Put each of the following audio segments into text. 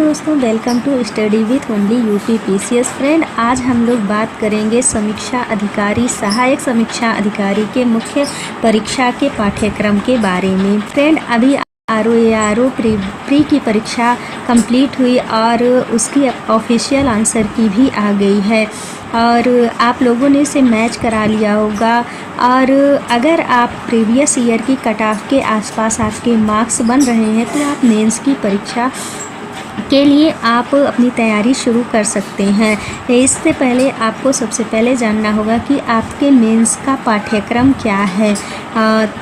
दोस्तों, welcome to study with only UP PCS. Friend, आज हम लोग बात करेंगे समीक्षा अधिकारी, सहायक समीक्षा अधिकारी के मुख्य परीक्षा के पाठ्यक्रम के बारे में। फ्रेंड, अभी आरओ प्री की परीक्षा कंप्लीट हुई और उसकी ऑफिशियल आंसर की भी आ गई है और आप लोगों ने इसे मैच करा लिया होगा। और अगर आप प्रीवियस ईयर की कट ऑफ के आसपास आपके मार्क्स बन रहे हैं तो आप मेंस की परीक्षा के लिए आप अपनी तैयारी शुरू कर सकते हैं। इससे पहले आपको सबसे पहले जानना होगा कि आपके मेंस का पाठ्यक्रम क्या है।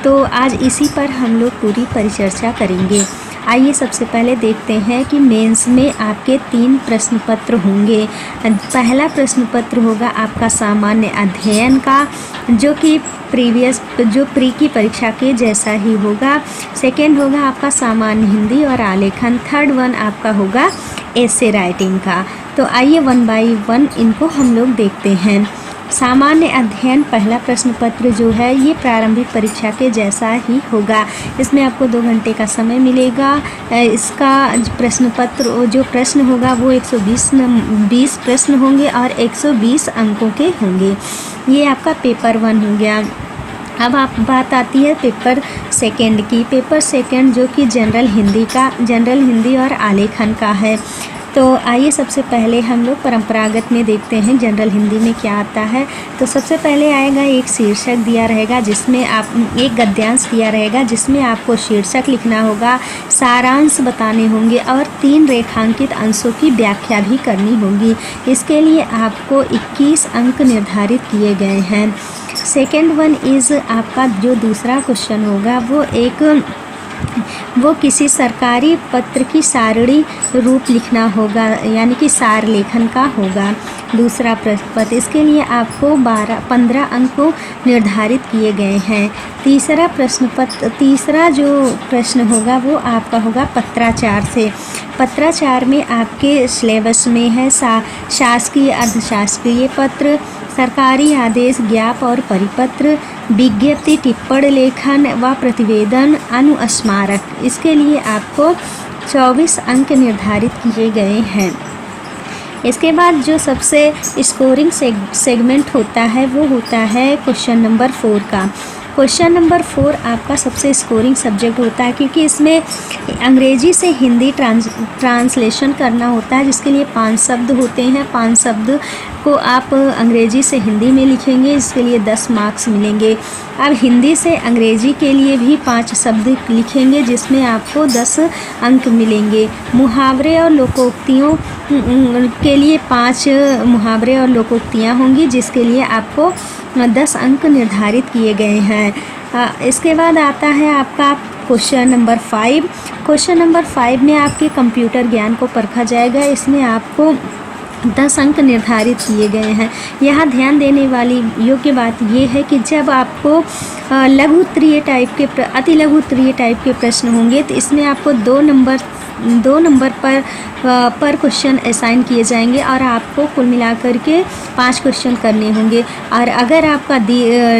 तो आज इसी पर हम लोग पूरी परिचर्चा करेंगे। आइए सबसे पहले देखते हैं कि मेंस में आपके 3 प्रश्न पत्र होंगे। पहला प्रश्न पत्र होगा आपका सामान्य अध्ययन का, जो कि प्री की परीक्षा के जैसा ही होगा। सेकंड होगा आपका सामान्य हिंदी और आलेखन। थर्ड वन आपका होगा एसे राइटिंग का। तो आइए 1 बाय 1 इनको हम लोग देखते हैं। सामान्य अध्ययन पहला प्रश्न पत्र जो है ये प्रारंभिक परीक्षा के जैसा ही होगा। इसमें आपको 2 घंटे का समय मिलेगा। इसका प्रश्न पत्र जो प्रश्न होगा वो 120 प्रश्न होंगे और 120 अंकों के होंगे। ये आपका पेपर 1 हो गया। अब आप बात आती है पेपर सेकंड की। पेपर सेकंड जो कि जनरल हिंदी और आलेखन का है। तो आइए सबसे पहले हम लोग परंपरागत में देखते हैं जनरल हिंदी में क्या आता है। तो सबसे पहले आएगा एक शीर्षक दिया रहेगा, जिसमें आप एक गद्यांश दिया रहेगा जिसमें आपको शीर्षक लिखना होगा, सारांश बताने होंगे और 3 रेखांकित अंशों की व्याख्या भी करनी होगी। इसके लिए आपको 21 अंक निर्धारित किए गए हैं। सेकेंड वन इज़ आपका जो दूसरा क्वेश्चन होगा वो किसी सरकारी पत्र की सारणी रूप लिखना होगा, यानी कि सार लेखन का होगा दूसरा प्रश्न पत्र। इसके लिए आपको 15 अंक निर्धारित किए गए हैं। तीसरा जो प्रश्न होगा वो आपका होगा पत्राचार से। पत्राचार में आपके सिलेबस में है शासकीय अर्धशासकीय पत्र, सरकारी आदेश, ज्ञाप और परिपत्र, विज्ञप्ति, टिप्पण लेखन व प्रतिवेदन, अनुस्मारक। इसके लिए आपको 24 अंक निर्धारित किए गए हैं। इसके बाद जो सबसे स्कोरिंग सेगमेंट होता है वो होता है क्वेश्चन नंबर 4 का। क्वेश्चन नंबर 4 आपका सबसे स्कोरिंग सब्जेक्ट होता है, क्योंकि इसमें अंग्रेजी से हिंदी ट्रांसलेशन करना होता है, जिसके लिए 5 शब्द होते हैं। 5 शब्द को आप अंग्रेजी से हिंदी में लिखेंगे, इसके लिए 10 मार्क्स मिलेंगे। अब हिंदी से अंग्रेजी के लिए भी 5 शब्द लिखेंगे, जिसमें आपको 10 अंक मिलेंगे। मुहावरे और लोकोक्तियों के लिए 5 मुहावरे और लोकोक्तियाँ होंगी, जिसके लिए आपको 10 अंक निर्धारित किए गए हैं। इसके बाद आता है आपका क्वेश्चन नंबर 5। क्वेश्चन नंबर 5 में आपके कंप्यूटर ज्ञान को परखा जाएगा। इसमें आपको 10 अंक निर्धारित किए गए हैं। यहाँ ध्यान देने वाली योग्य बात ये है कि जब आपको लघु उत्तरीय टाइप के अति लघु उत्तरीय टाइप के प्रश्न होंगे तो इसमें आपको 2 नंबर पर क्वेश्चन असाइन किए जाएंगे और आपको कुल मिलाकर के 5 क्वेश्चन करने होंगे। और अगर आपका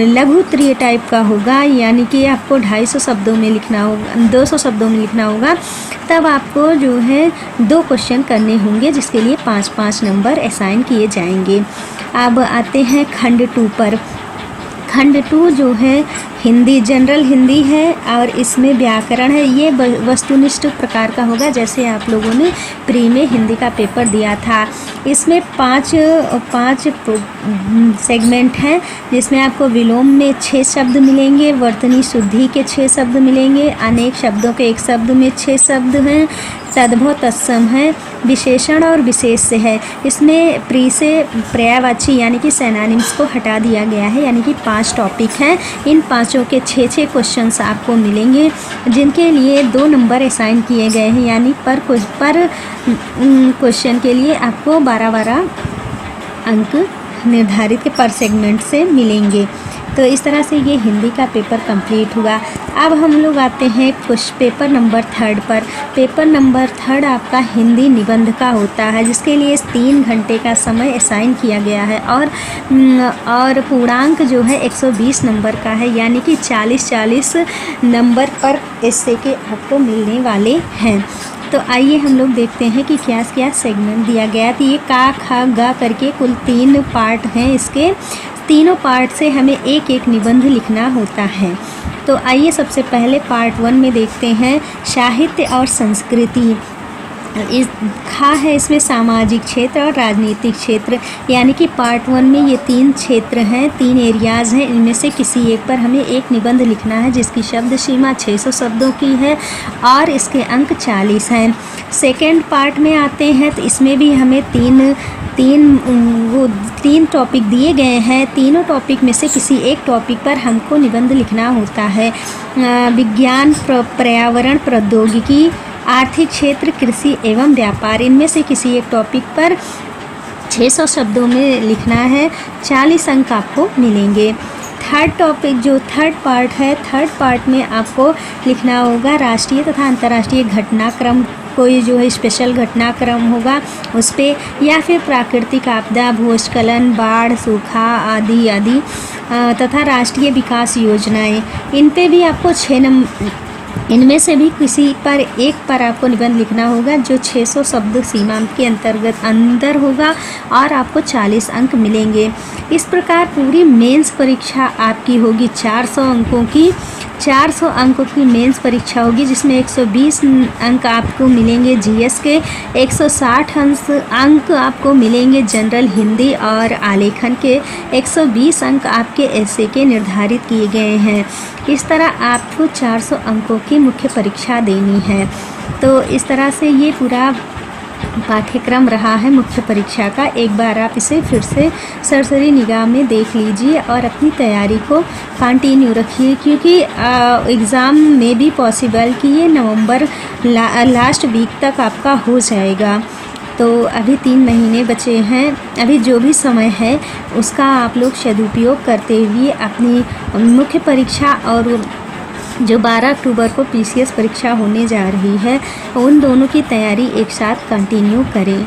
लघु उत्तरीय टाइप का होगा, यानी कि आपको 250 शब्दों में लिखना होगा, 200 शब्दों में लिखना होगा, तब आपको जो है 2 क्वेश्चन करने होंगे, जिसके लिए 5-5 नंबर असाइन किए जाएंगे। अब आते हैं खंड 2 पर। खंड 2 जो है हिंदी, जनरल हिंदी है और इसमें व्याकरण है। ये वस्तुनिष्ठ प्रकार का होगा, जैसे आप लोगों ने प्री में हिंदी का पेपर दिया था। इसमें 5 सेगमेंट हैं, जिसमें आपको विलोम में 6 शब्द मिलेंगे, वर्तनी शुद्धि के 6 शब्द मिलेंगे, अनेक शब्दों के 1 शब्द में 6 शब्द हैं, तद्भव तत्सम है, विशेषण और विशेष्य है। इसमें प्री से पर्यायवाची यानी कि सिनोनिम्स को हटा दिया गया है, यानी कि 5 टॉपिक हैं। इन 5 के 6 क्वेश्चंस आपको मिलेंगे, जिनके लिए 2 नंबर असाइन किए गए हैं, यानी पर क्वेश्चन के लिए आपको 12-12 अंक निर्धारित के पर सेगमेंट से मिलेंगे। तो इस तरह से ये हिंदी का पेपर कंप्लीट हुआ। अब हम लोग आते हैं कुछ पेपर नंबर 3 पर। पेपर नंबर 3 आपका हिंदी निबंध का होता है, जिसके लिए 3 घंटे का समय असाइन किया गया है और पूर्णांक जो है 120 नंबर का है, यानी कि 40-40 नंबर पर एस्से के आपको मिलने वाले हैं। तो आइए हम लोग देखते हैं कि क्या क्या सेगमेंट दिया गया है। तो ये का खा गा करके कुल 3 पार्ट हैं। इसके तीनों पार्ट से हमें एक एक निबंध लिखना होता है। तो आइए सबसे पहले पार्ट 1 में देखते हैं साहित्य और संस्कृति। इस खा है इसमें सामाजिक क्षेत्र और राजनीतिक क्षेत्र, यानी कि पार्ट 1 में ये 3 क्षेत्र हैं, 3 एरियाज़ हैं। इनमें से किसी एक पर हमें एक निबंध लिखना है जिसकी शब्द सीमा 600 शब्दों की है और इसके अंक 40 हैं। सेकेंड पार्ट में आते हैं तो इसमें भी हमें तीन टॉपिक दिए गए हैं। तीनों टॉपिक में से किसी एक टॉपिक पर हमको निबंध लिखना होता है। विज्ञान, पर्यावरण, प्रौद्योगिकी, आर्थिक क्षेत्र, कृषि एवं व्यापार, इनमें से किसी एक टॉपिक पर 600 शब्दों में लिखना है। 40 अंक आपको मिलेंगे। थर्ड पार्ट है, थर्ड पार्ट में आपको लिखना होगा राष्ट्रीय तथा अंतर्राष्ट्रीय घटनाक्रम, कोई जो है स्पेशल घटनाक्रम होगा उस पर, या फिर प्राकृतिक आपदा, भूस्खलन, बाढ़, सूखा आदि आदि तथा राष्ट्रीय विकास योजनाएं, इन पे भी आपको इनमें से भी किसी पर एक पर आपको निबंध लिखना होगा जो 600 शब्द सीमा के अंदर होगा और आपको 40 अंक मिलेंगे। इस प्रकार पूरी मेंस परीक्षा आपकी होगी 400 अंकों की। 400 अंकों की मेंस परीक्षा होगी जिसमें 120 अंक आपको मिलेंगे जीएस के, 160 अंक आपको मिलेंगे जनरल हिंदी और आलेखन के, 120 अंक आपके एसे के निर्धारित किए गए हैं। इस तरह आपको 400 अंकों की मुख्य परीक्षा देनी है। तो इस तरह से ये पूरा पाठ्यक्रम रहा है मुख्य परीक्षा का। एक बार आप इसे फिर से सरसरी निगाह में देख लीजिए और अपनी तैयारी को कंटिन्यू रखिए, क्योंकि एग्ज़ाम में भी पॉसिबल कि ये नवंबर लास्ट वीक तक आपका हो जाएगा। तो अभी 3 महीने बचे हैं। अभी जो भी समय है उसका आप लोग सदुपयोग करते हुए अपनी मुख्य परीक्षा और जो 12 अक्टूबर को पीसीएस परीक्षा होने जा रही है उन दोनों की तैयारी एक साथ कंटिन्यू करें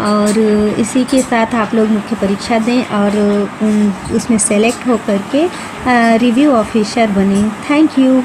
और इसी के साथ आप लोग मुख्य परीक्षा दें और उसमें सेलेक्ट होकर के रिव्यू ऑफिसर बनें। Thank you.